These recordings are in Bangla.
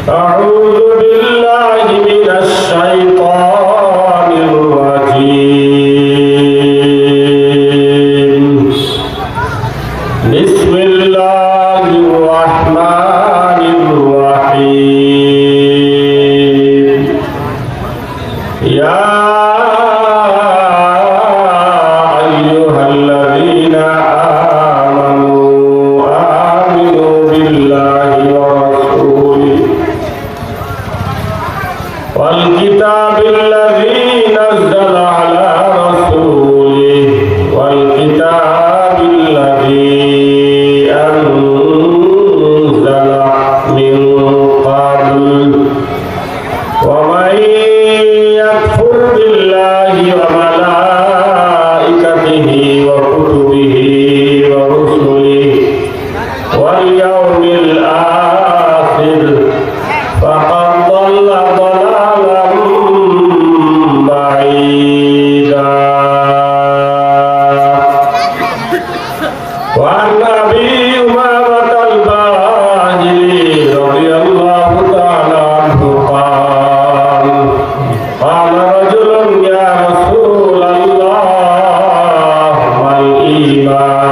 أعوذ بالله من الشيطان الرجيم بسم الله الرحمن الرحيم يا أيها الذين آمنوا بالله ورسوله والكتاب الذي نزل على رسوله والكتاب الذي أنزل من قبل ومن يكفر بالله وملائكته وكتبه ورسله واليوم الآخر فقد ضل ضلالا بعيدا. وعن أبي أمامة الباهلي رضي الله تعالى عنه قال رجل يا رسول الله ما الإيمان؟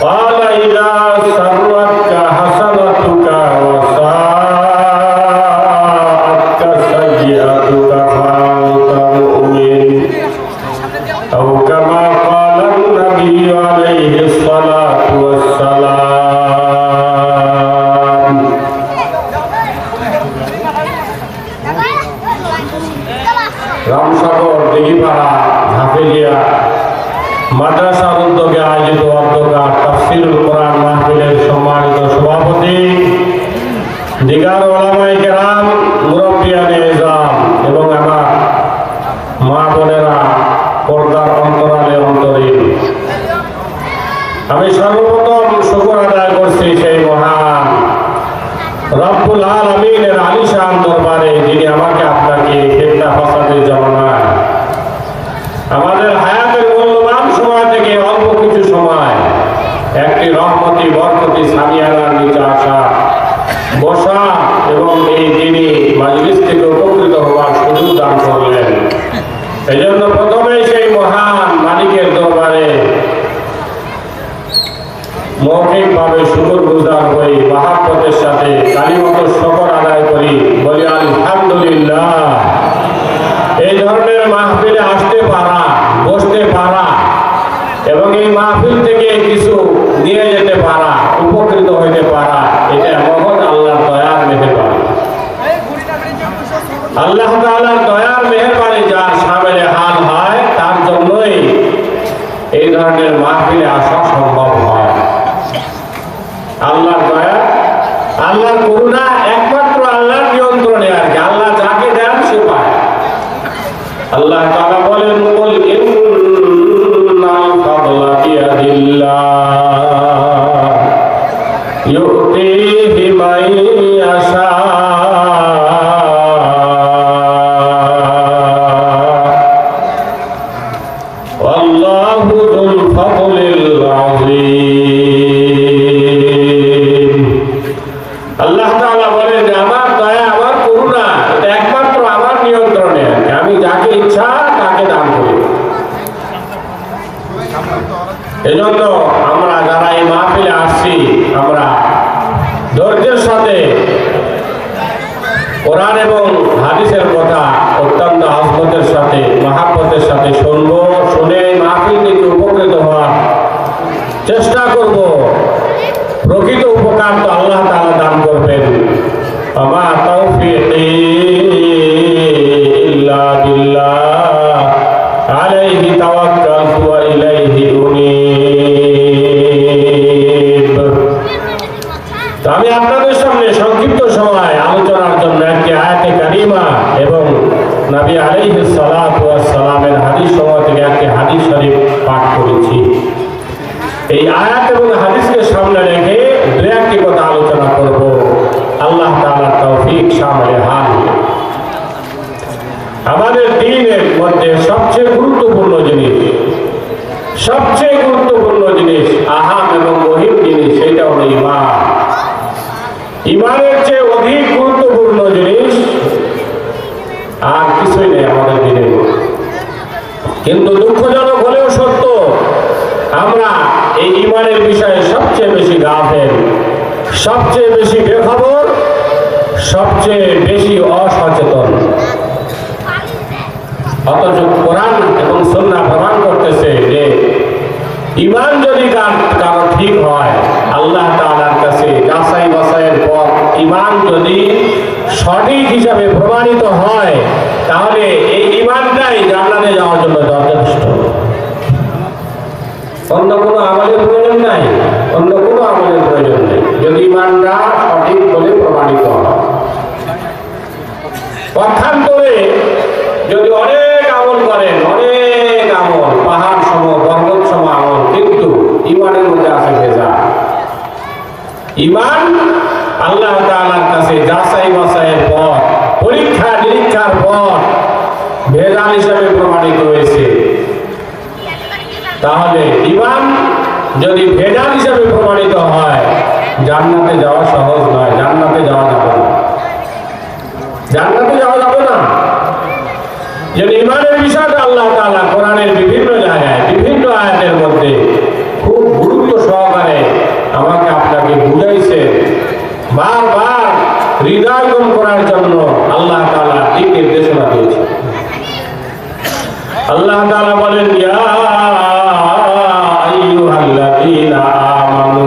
قال إذا سرتك حسنتك وساءتك سيئتك فأنت مؤمن أو كما قال النبي عليه الصلاة والسلام. রামসাগর দিঘিপাড়া ঝাঁপিলিয়া মাদ্রাসার উদ্যোগে আয়োজিত অধ্যকার তাফসীরুল কোরআন মাহফিলের সম্মানিত সভাপতি দিগার ওলামায়ে কেরাম মুরব্বিয়ানে ইজাম এবং আমার মা বোনেরা পর্দার অন্তরালে অন্তরীণ, আমি সর্বপ্রথম শুকর আদায় করছি সেই মহান রব্বুল আলামিনের আলিশান দরবারে, যিনি আমাকে আপনাকে ফিতনা ফাসাদের জামানায় আমাদের হায়াতের মূল্যবান সময় থেকে অল্প কিছু সময় একটি রহমতি বরকতি সামিয়ানার নিচে আসা, বসা এবং এই দিনই মাজলিস থেকে উপকৃত হওয়ার সুযোগ দান করলেন। এই জন্য প্রথমেই সেই মহান মালিকের দরবারে মৌখিকভাবে শুকর গুজার হই, মাহাব্বতের সাথে কালিমত শকর আদায় করি, বলি আলহামদুলিল্লাহ। এই ধরনের মাহফিলে আসতে পারা, বসতে পারা এবং এই মাহফিল থেকে কিছু নিয়ে যেতে পারা, উপকৃত হইতে পারা, এটা মহৎ আল্লাহর দয়ার মেহেরবানি। আল্লাহ তাআলার দয়ার মেহেরবানি যার সামনে হাল হয় তার জন্যই এই ধরনের মাহফিলে আসা সম্ভব হয়। আল্লাহর দয়া, আল্লাহর করুণা একমাত্র আল্লাহর নিয়ন্ত্রণে আর কি। আল্লাহ যাকে দেন সে পায়। আল্লাহ তাআলা বলেন, কুল ইন্নাল ফাদলা বিয়াদিল্লাহ ইউতিহি মান ইয়াশা ওয়াল্লাহু যুল ফাদলিল আযীম। আল্লাহ তাআলা বলেন যে আমার দয়া, আমার করুণা এটা একমাত্র আমার নিয়ন্ত্রণে, আমি যাকে ইচ্ছা তাকে দান করি। এজন্য আমরা যারা এই মাহফিলে আসছি, আমরা ধৈর্যের সাথে কোরআন এবং হাদিসের কথা অত্যন্ত আজমতের সাথে, মাহাব্বতের সাথে শুনবো, শুনে এই মাহফিল থেকে উপকৃত হওয়ার চেষ্টা করব। প্রকৃত উপকার তো আল্লাহ তাআলা দান করবেন। আমা তাওফীকি ইল্লা বিল্লাহ আলাইহি তাওয়াক্কালতু ওয়া ইলাইহি উনীব। তো আমি আপনাদের সামনে সংক্ষিপ্ত সময় আলোচনার জন্য একটি আয়াতে কারিমা এবং নবী আলাইহিস সালাতু ওয়াস সালামের হাদিস সমূহ থেকে একটি হাদিস শরীফ পাঠ করেছি। এই আয়াত এবং হাদিসকে সামনে রেখে দু একটি কথা আলোচনা করব। আল্লাহ তাআলার তৌফিক শামিল হাল। আমাদের দ্বীনের মধ্যে সবচেয়ে গুরুত্বপূর্ণ জিনিস, সবচেয়ে গুরুত্বপূর্ণ জিনিস, আহাম এবং মহিম জিনিস, সেটা হলো ঈমান। ইমানের চেয়ে অধিক গুরুত্বপূর্ণ জিনিস আর কিছুই নেই আমাদের দিনে। কিন্তু দুঃখজনক হলেও সত্য, আমরা এই ইমানের বিষয়ে সবচেয়ে বেশি গাফেল, সবচেয়ে বেশি বেখবর, সবচেয়ে বেশি অসচেতন। অথচ কোরআন এবং সুন্নাহ প্রমাণ করতেছে যে ইমান যদি কারো ঠিক হয়, আল্লাহ তাআলার কাছে যাচাই বাছাইয়ের পর ইমান যদি সঠিক হিসাবে প্রমাণিত হয়, তাহলে এই ইমানটাই জান্নাতে যাওয়ার জন্য যথেষ্ট। অন্য কোনো আমলের প্রয়োজন নাই, অন্য কোনো আমলের প্রয়োজন নেই, যদি ইমানটা সঠিক বলে প্রমাণিত হয়। পক্ষান্তরে যদি অনেক আমল করেন, অনেক আমল, পাহাড় সম পর্বত সম আমল, কিন্তু ইমানের মধ্যে আছে ভেজাল। ইমান আল্লাহ তাআলার কাছে যাচাই বাছাইয়ের পর, পরীক্ষা নিরীক্ষার পর ভেজাল হিসাবে প্রমাণিত হয়েছে। তাহলে ইমান যদি ভেজাল হিসাবে প্রমাণিত হয়, জান্নাতে যাওয়া সহজ নয়, জান্নাতে যাওয়া যাবে না, জান্নাতে যাওয়া যাবে না। যদি ইমানের বিষয়টা আল্লাহ তাআলা কোরআনের বিভিন্ন জায়গায়, বিভিন্ন আয়াতের মধ্যে খুব গুরুত্ব সহকারে আমাকে আপনাকে বুঝাইছে, বারবার হৃদয়ঙ্গম করার জন্য আল্লাহ তাআলা দিক নির্দেশনা দিয়েছে। আল্লাহ তাআলা বলেন, ইয়া আইয়ুহাল্লাযীনা আমানু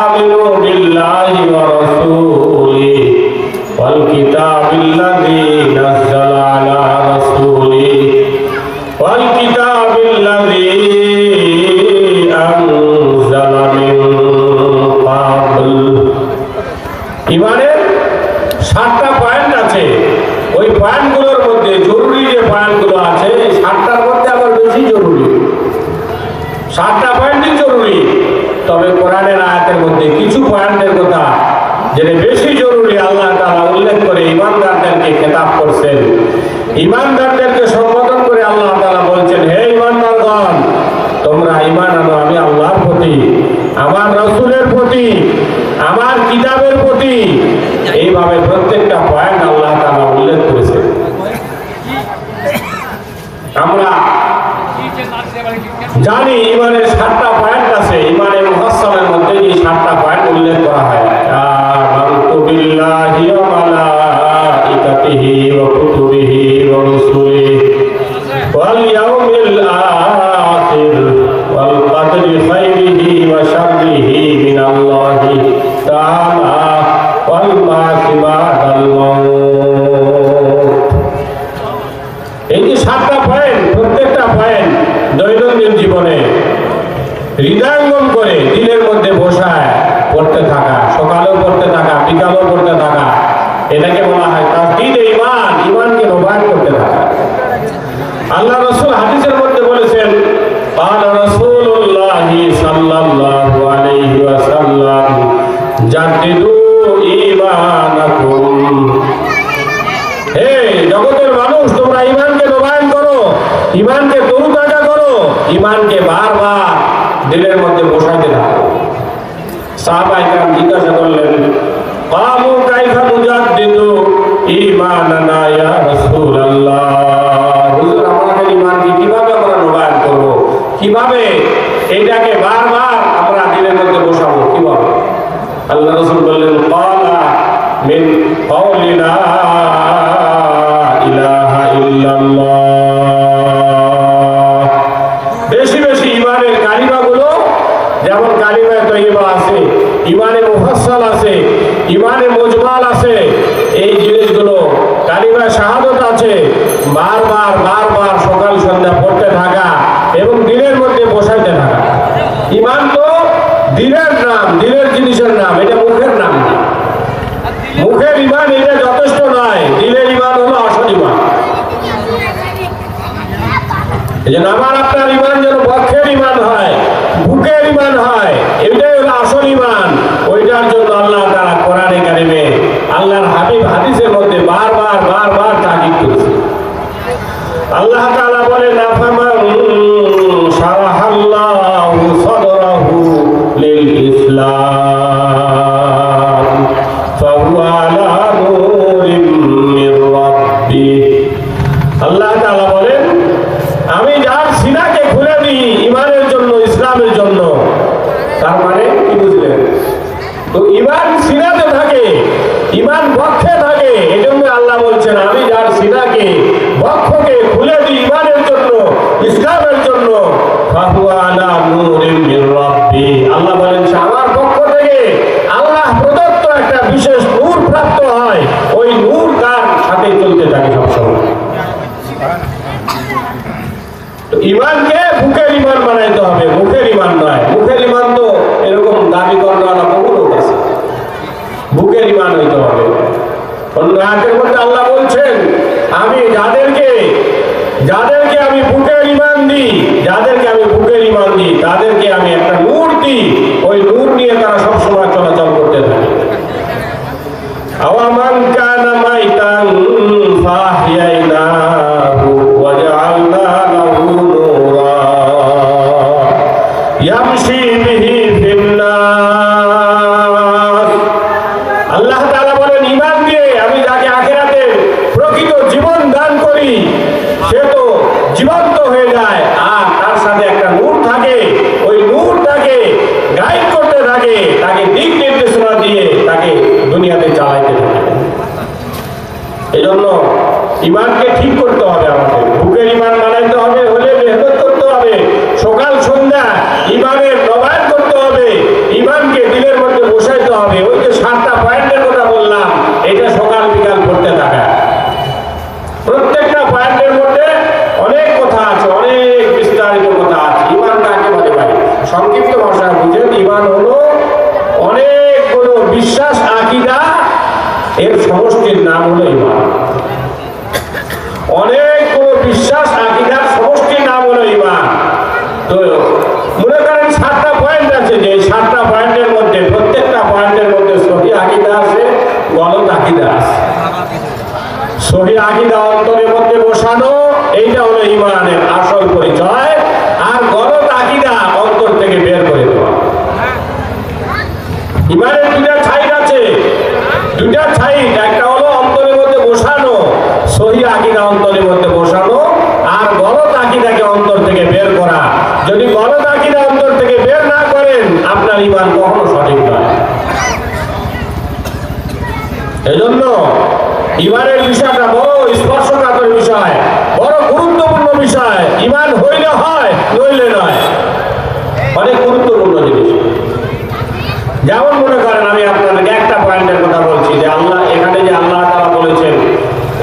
আমিনু বিল্লাহি ওয়া রাসূলিহি ওয়াল কিতাবিল্লাযী নাযালা আলা রাসূলিহি ওয়াল কিতাবিল্লাযী আনজালা মিন ক্বাবল। ইমানের 7টা পয়েন্ট আছে। ওই পয়েন্টগুলোর মধ্যে জরুরি যে পয়েন্টগুলো আছে, 7টার মধ্যে আবার বেশি জরুরি। 7টা পয়েন্টই জরুরি, তবে কোরআনের আয়াতের মধ্যে কিছু পয়েন্টের কথা যেটা বেশি জরুরি আল্লাহ তাআলা উল্লেখ করে ইমানদারদেরকে খেতাব করছেন। ইমানদারদেরকে সম্বোধন করে আল্লাহ তাআলা বলছেন, হে ইমানদারগণ, তোমরা ঈমান আনো আমি আল্লাহর প্রতি, আমার রাসূলের প্রতি, আমার কিতাবের প্রতি। এইভাবে প্রত্যেকটা পয়েন্ট আল্লাহ তাআলা উল্লেখ করেছেন। আমরা জানি ইমানের 7টা পয়েন্ট আছে। ইমানে মুফাসসালের মধ্যে এই 7টা পয়েন্ট উল্লেখ করা হয়। আমানতু বিল্লাহি ওয়া মালাইকাতিহি ওয়া কুতুবিহি ওয়া রুসুলিহি ওয়াল ইয়াউমিল আখির ওয়াল কদরি খাইরিহি ওয়া শাররিহি মিনাল্লাহি তাআলা ওয়াল বা'সি বা'দাল মাউত। এই যে 7টা পয়েন্ট, প্রত্যেকটা পয়েন্ট দৈনন্দিন জীবনে হৃদয়ঙ্গম করে দিলের মধ্যে বসায় পড়তে থাকা, সকালেও পড়তে থাকা, বিকালেও পড়তে থাকা, এটাকে বলা হয় তাসদীদে ঈমান, ঈমানকে নবায়ন করতে থাকা। আল্লাহ রাসূল হাদিসের মধ্যে বলেছেন, ক্বালা রাসূলুল্লাহি সাল্লাল্লাহু আলাইহি ওয়াসাল্লাম জাদ্দিদু ঈমানাকুম। হে জগতের মানুষ, তোমরা ঈমানকে নবায়ন করো, ঈমানকে তরুতাজা করো, ঈমানকে বারবার দিলের মধ্যে বসাইতে থাকো। সাহাবায়ে কেরাম জিজ্ঞাসা করলেন, ক্বালু কাইফা নুজাদ্দিদু ঈমানানা ইয়া রাসূলুল্লাহ। হুজুর, আমাদের ঈমানকে কিভাবে আমরা নবায়ন করব, কিভাবে এটাকে বারবার আমরা দিলের মধ্যে বসাবো, কিভাবে? আল্লাহ রাসূল বললেন, ক্বালা মিন কাওলি লা ইলাহা ইল্লাল্লাহ। বেশি বেশি ঈমানের কালিমাগুলো, যেমন কালিমায়ে তাইয়্যিবা আছে, ঈমানে মুফাসসাল আছে, ঈমানে মুজমাল আছে, এই জিনিসগুলো কালিমায়ে শাহাদাত আছে, বারবার বারবার সকাল সন্ধ্যা পড়তে থাকা এবং দিলের মধ্যে বসাইতে থাকা। ঈমান তো দিলের নাম, দিলের জিনিসের নাম, এটা মুখের নাম না। মুখের ঈমান এটা যথেষ্ট নয়, দিলের ঈমান হলো আসল ঈমান। এই জন্য আমার আপনার ঈমান যেন পক্ষের ঈমান হয়, বুকের ঈমান হয়, এটাই হলো আসল ঈমান। ওইটার জন্য আল্লাহ তাআলা কোরআনে কারিমে, আল্লাহর হাবিব হাদিসের মধ্যে বারবার বারবার তাকিদ করেছে। আল্লাহ তাআলা বলেন, আফামান শারাহাল্লাহু সাদরাহু লিল ইসলাম মানে কি বুঝলেন? তো ইমান সিনাতে থাকে, ইমান বক্ষে থাকে। এজন্য আল্লাহ বলছেন, আমি যার সিনাকে বক্ষকে খুলে দিই ইমানের জন্য, ইসলামের জন্য, ফাহুয়া আলা নূরিন মির রাব্বি। আল্লাহ বলেন আমার পক্ষ থেকে আল্লাহ প্রদত্ত একটা বিশেষ নূর প্রাপ্ত হয়। ওই নূর তার সাথে চলতে থাকে সবসময়। ইমানকে বুকের ইমান বানাইতে হবে, মুখের ইমান নয়। মুখের ইমান তো এরকম দাবি করার বহু লোক আছে, বুকের ইমান হইতে হবে। অন্য আয়াতের মধ্যে আল্লাহ বলছেন, আমি যাদেরকে আমি বুকের ইমান দিই, তাদেরকে আমি একটা নূর দিই। ওই নূর নিয়ে তারা সবসময় চলাচল করতে থাকে। আওয়ামান কানা মাইতান ফাহইয়াইনাহু ওয়া জাআলনা লাহু নূরা ইয়ামশি বিহি ফিন-নাস। আল্লাহ তাআলা বলেন, ঈমান দিয়ে আমি যাকে আখিরাতে প্রকৃত জীবন দান করি, সে তো জীবন্ত হয়ে যায়, আর তার সাথে একটা নূর থাকে। ওই নূর তাকে গাইড করতে থাকে, তাকে দিক নির্দেশনা দিয়ে তাকে দুনিয়াতে চালাইতে থাকে। এজন্য ইমানকে ঠিক করতে হবে, আমাদের বুকের ইমান বানাইতে হবে, হলে মেহনত করতে হবে, সকাল সন্ধ্যা ইমানের নবায়ন করতে হবে, ইমানকে দিলের মধ্যে বসাইতে হবে। ওই যে 7টা পয়েন্টের কথা বললাম, এটা সকাল বিকাল করতে থাকা। প্রত্যেকটা পয়েন্টের মধ্যে অনেক কথা আছে, অনেক বিস্তারিত কথা আছে। ইমান কাকে বলে ভাই? সংক্ষিপ্ত ভাষায় বুঝেন, ইমান হলো অনেকগুলো বিশ্বাস, আকীদা, এর সমষ্টির নাম হলো ইমান। অনেকগুলো বিশ্বাস, আকীদার সমষ্টির নাম হলো ইমান। তো মনে করেন 7টা পয়েন্ট আছে, যে 7টা পয়েন্টের মধ্যে প্রত্যেকটা পয়েন্টের মধ্যে সহিহ আকীদা আছে, গলত আকীদা আছে। সহিহ আকীদা অন্তরের মধ্যে বসানো, এইটা হলো ইমানের আসল পরিচয়। আর গলত আকীদা অন্তর থেকে বের করে দেওয়া। ইমানের দুটা সাইড আছে, দুটা সাইড। একটা হলো অন্তরের মধ্যে বসানো, সহিহ আকীদা অন্তরের মধ্যে বসানো, আর গলত আকীদাকে অন্তর থেকে বের করা। যদি গলত আকীদা অন্তর থেকে বের না করেন, আপনার ইমান কখনো সঠিক নয়। এজন্য ইমানের বিষয়টা বড় স্পর্শকাতর বিষয়, বড় গুরুত্বপূর্ণ বিষয়। ইমান হইলে হয়, নইলে নয়। অনেক গুরুত্বপূর্ণ জিনিস। যেমন মনে করেন, আমি আপনাদেরকে একটা পয়েন্টের কথা বলছি, যে আল্লাহ এখানে যে আল্লাহ তাআলা বলেছেন,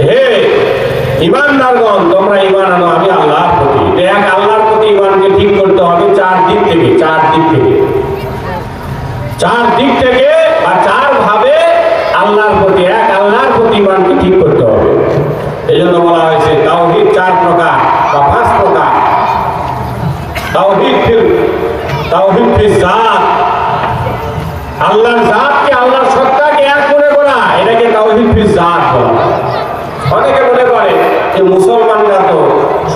হে ঈমানদারগণ, তোমরা ঈমান আনো আমি আল্লাহর প্রতি। এক আল্লাহর প্রতি ঈমানকে ঠিক করতে হবে 4 দিক থেকে, 4 দিক থেকে, 4 দিক থেকে বা 4 ভাবে আল্লাহর প্রতি, এক আল্লাহর প্রতি ঈমানকে ঠিক করতে হবে। এই জন্য বলা হয়েছে তাওহীদ 4 প্রকার বা 5 প্রকার। তাওহীদ ফিল জাত, আল্লাহর জাতকে, আল্লাহর সত্তাকে এক মনে করা, এটাকে তাওহীদ ফিল জাত বলা। অনেকে মনে করে যে মুসলমানরা তো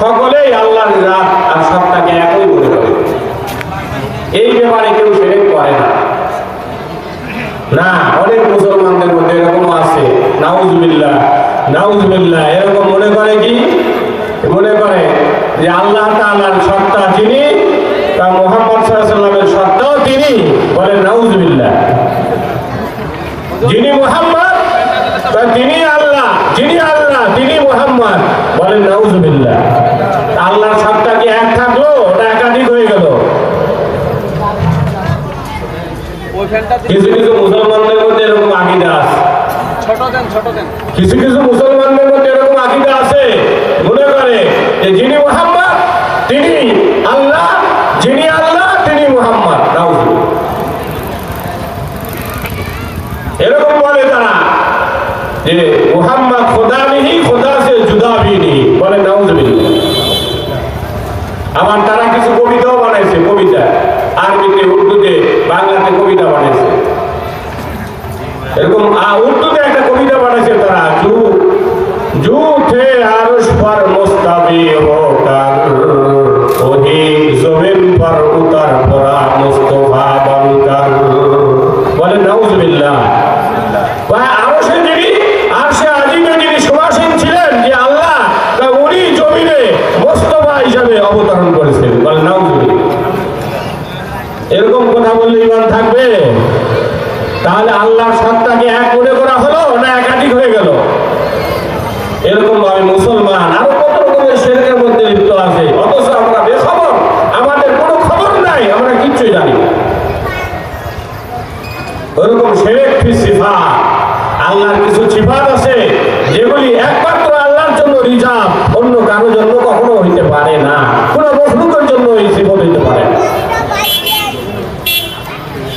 সকলেই আল্লাহর জাত আর সত্তাকে একই মনে করে, এই ব্যাপারে কেউ শিরক করে না। না, অনেক মুসলমানদের মধ্যে এরকম আছে, নাউজুবিল্লাহ, এরকম মনে করে। কি মনে করে? যে আল্লাহ তাআলার সত্তা যিনি, তা মুহাম্মদ সাল্লাল্লাহু আলাইহি ওয়াসাল্লামের সত্তাও তিনি, বলেন নাউজুবিল্লাহ। যিনি মুহাম্মদ, তা তিনি আল্লাহ, যিনি আল্লাহ তিনি মুহাম্মদ, বলেন নাউজুবিল্লাহ। আল্লাহর সত্তা কি এক থাকলো, ওটা একাধিক হয়ে গেল? কিছু কিছু মুসলমানদের মধ্যে এরকম আকীদা আছে, কিছু কিছু মুসলমানদের মধ্যে এরকম আকীদা আছে, মনে করে যে যিনি মুহাম্মদ তিনি আল্লাহ, যিনি আল্লাহ তিনি মুহাম্মদ। নাউজুবিল্লাহ। এরকম বলে তারা যে মুহাম্মদ খোদা নেহি, খোদা সে জুদা ভি নেহি, বলে নাউজুবিল্লাহ। আবার তারা কিছু কবিতাও বানাইছে, কবিতা আরবিতে, উর্দুতে, বাংলাতে কবিতা বানাইছে। এরকম উর্দুতে একটা কবিতা বানাইছে তারা, জু থে আরশ পর মুস্তাবি হোকর, ওহি জমিন পর উতর পড়া মুস্তফা বনকর, বলে নাউজুবিল্লাহ। আরশে যিনি, আরশে আজিমে যিনি সুবাসীন ছিলেন, যে আল্লাহ, তা উনি জমিনে মুস্তফা হিসাবে অবতরণ করেছেন, বলে নাউজুবিল্লাহ। এরকম কথা বললে ইমান থাকবে? তাহলে আল্লাহর সত্তাকে এক মনে করা হলো না একাধিক হয়ে গেল? এরকম ভাবে মুসলমান আরো কত রকমের শিরকের মধ্যে লিপ্ত আছে, অথচ আমরা বেখবর, আমাদের কোনো খবর নাই, আমরা কিচ্ছুই জানি না। ওরকম শিরক ফি সিফাত, আল্লাহর কিছু সিফাত আছে যেগুলি একমাত্র আল্লাহর জন্য রিজার্ভ, অন্য কারোর জন্য কখনো হইতে পারে না, কোনো মখলুকের জন্য এই সিফাত হইতে পারে না।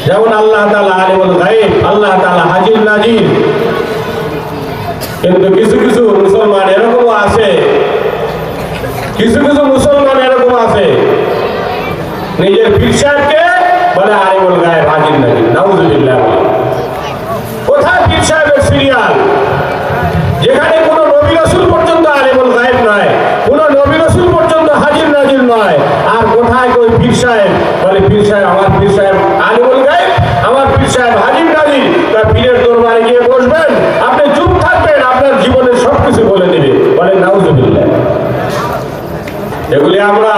যেমন আল্লাহ তাআলা আলিমুল গায়ব, আল্লাহ তাআলা হাজির নাজির। কিন্তু কিছু কিছু মুসলমান এরকম আছে, নিজের পীর সাহেবকে বলে আলিমুল গায়ব, হাজির নাজির। নাউজুবিল্লাহ। কোথায় পীর সাহেবের সিরিয়াল? যেখানে কোনো নবী রাসূল পর্যন্ত আলিমুল গায়ব নয়, কোনো নবী রাসূল পর্যন্ত হাজির নাজির নয়, আর কোথায় ওই পীর সাহেব বলে পীর সাহেব, আমার পীর সাহেব আলিমুল গায়ব, আমার পীর সাহেব হাজির নাজির। তার পীরের দরবারে গিয়ে বসবেন, আপনি চুপ থাকবেন, আপনার জীবনের সবকিছু বলে দেবে। বলে নাউজুবিল্লাহ। এগুলি আমরা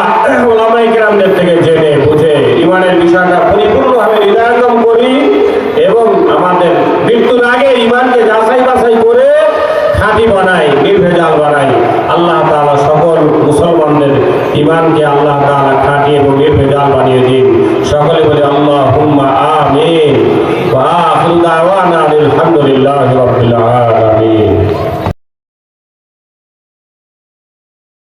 ওলামায়ে কেরামদের থেকে জেনে বুঝে ইমানের বিষয়টা পরিপূর্ণভাবে হৃদয়ঙ্গম করি এবং আমাদের মৃত্যুর আগে ইমানকে যাচাই বাছাই করে খাঁটি বানাই, নির্ভেজাল বানাই। আল্লাহ তাআলা সকল মুসলমানদের ইমানকে আল্লাহ তাআলা খাঁটি এবং নির্ভেজাল বানিয়ে দিন। সকলে বলে আল্লাহুম্মা আমিন। ওয়া আখিরু দাওয়ানা আলহামদুলিল্লাহি রাব্বিল আলামিন।